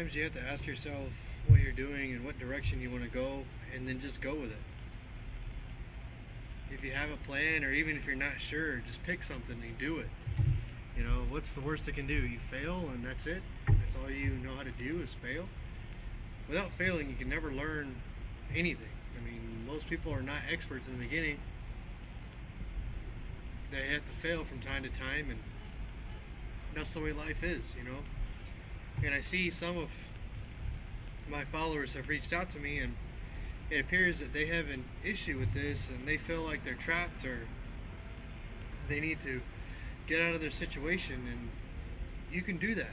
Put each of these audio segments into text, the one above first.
Sometimes you have to ask yourself what you're doing and what direction you want to go, and then just go with it. If you have a plan, or even if you're not sure, just pick something and do it. What's the worst that can do? You fail, and that's it. That's all you know how to do is fail. Without failing, you can never learn anything. Most people are not experts in the beginning. They have to fail from time to time, and that's the way life is. And I see some of my followers have reached out to me, and it appears that they have an issue with this, and they feel like they're trapped, or they need to get out of their situation. And you can do that.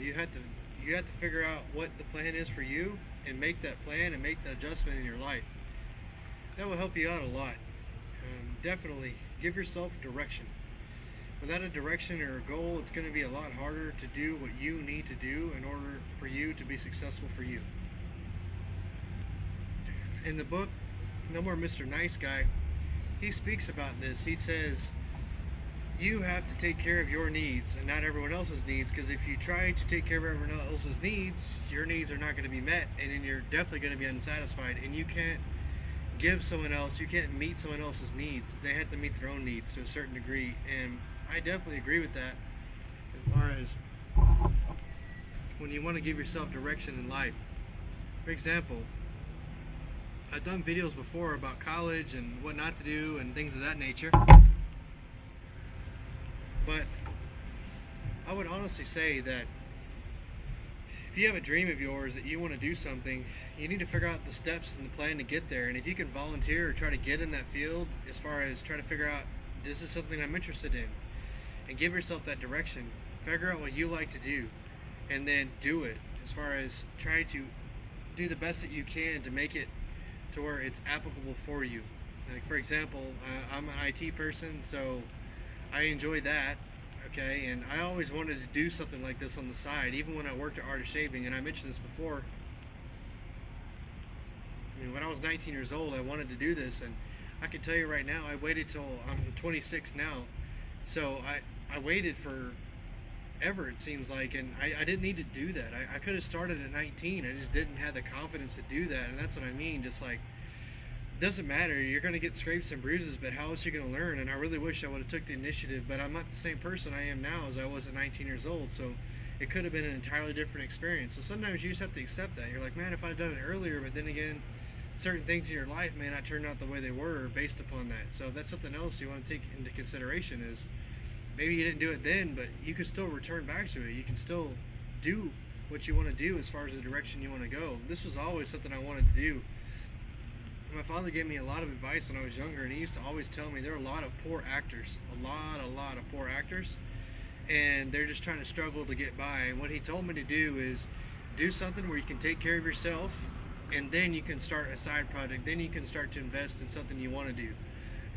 You have to figure out what the plan is for you, and make that plan and make that adjustment in your life. That will help you out a lot. Definitely give yourself direction. Without a direction or a goal, it's going to be a lot harder to do what you need to do in order for you to be successful for you. In the book, No More Mr. Nice Guy, he speaks about this. He says, you have to take care of your needs and not everyone else's needs, because if you try to take care of everyone else's needs, your needs are not going to be met, and then you're definitely going to be unsatisfied, and you can't give someone else, you can't meet someone else's needs. They have to meet their own needs to a certain degree, and I definitely agree with that. As far as when you want to give yourself direction in life. For example, I've done videos before about college and what not to do and things of that nature, but I would honestly say that if you have a dream of yours that you want to do something, you need to figure out the steps and the plan to get there. And if you can volunteer or try to get in that field, as far as try to figure out, this is something I'm interested in, and give yourself that direction. Figure out what you like to do, and then do it. As far as try to do the best that you can to make it to where it's applicable for you. Like, for example, I'm an IT person, so I enjoy that. Okay, and I always wanted to do something like this on the side, even when I worked at Art of Shaving. And I mentioned this before. When I was 19 years old, I wanted to do this, and I can tell you right now, I waited till I'm 26 now, so I waited for ever, it seems like, and I didn't need to do that. I could have started at 19. I just didn't have the confidence to do that, and that's what I mean. Just like, doesn't matter, you're going to get scrapes and bruises, but how else are you going to learn? And I really wish I would have took the initiative, but I'm not the same person I am now as I was at 19 years old, so it could have been an entirely different experience. So sometimes you just have to accept that. You're like, man, if I'd done it earlier, but then again, certain things in your life may not turn out the way they were based upon that. So that's something else you want to take into consideration, is maybe you didn't do it then, but you can still return back to it. You can still do what you want to do as far as the direction you want to go. This was always something I wanted to do. My father gave me a lot of advice when I was younger, and he used to always tell me there are a lot of poor actors, a lot of poor actors, and they're just trying to struggle to get by. And what he told me to do is do something where you can take care of yourself, and then you can start a side project. Then you can start to invest in something you want to do,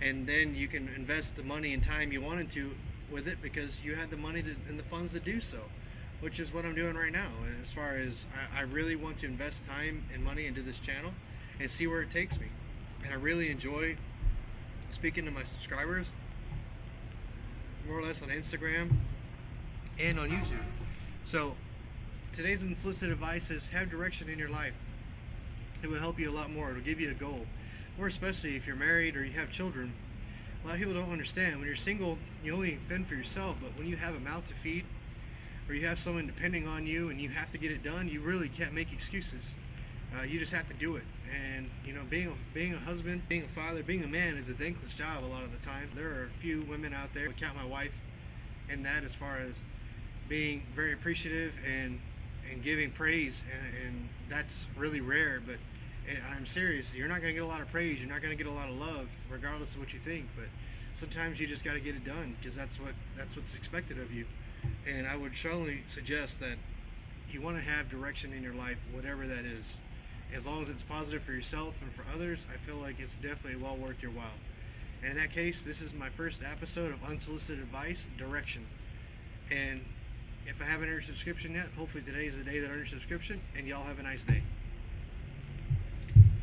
and then you can invest the money and time you wanted to with it, because you had the money and the funds to do so, which is what I'm doing right now. As far as I really want to invest time and money into this channel and see where it takes me. And I really enjoy speaking to my subscribers, more or less on Instagram and on YouTube. So today's unsolicited advice is have direction in your life. It will help you a lot more. It will give you a goal. More especially if you're married or you have children. A lot of people don't understand. When you're single, you only fend for yourself, but when you have a mouth to feed, or you have someone depending on you and you have to get it done, you really can't make excuses. You just have to do it. And being a husband, being a father, being a man is a thankless job a lot of the time. There are a few women out there, I count my wife in that, as far as being very appreciative and giving praise, and that's really rare. But I'm serious, you're not going to get a lot of praise, you're not going to get a lot of love, regardless of what you think. But sometimes you just got to get it done, because that's what's expected of you. And I would strongly suggest that you want to have direction in your life, whatever that is. As long as it's positive for yourself and for others, I feel like it's definitely well worth your while. And in that case, this is my first episode of Unsolicited Advice, Direction. And if I haven't earned your subscription yet, hopefully today is the day that I earn your subscription, and y'all have a nice day.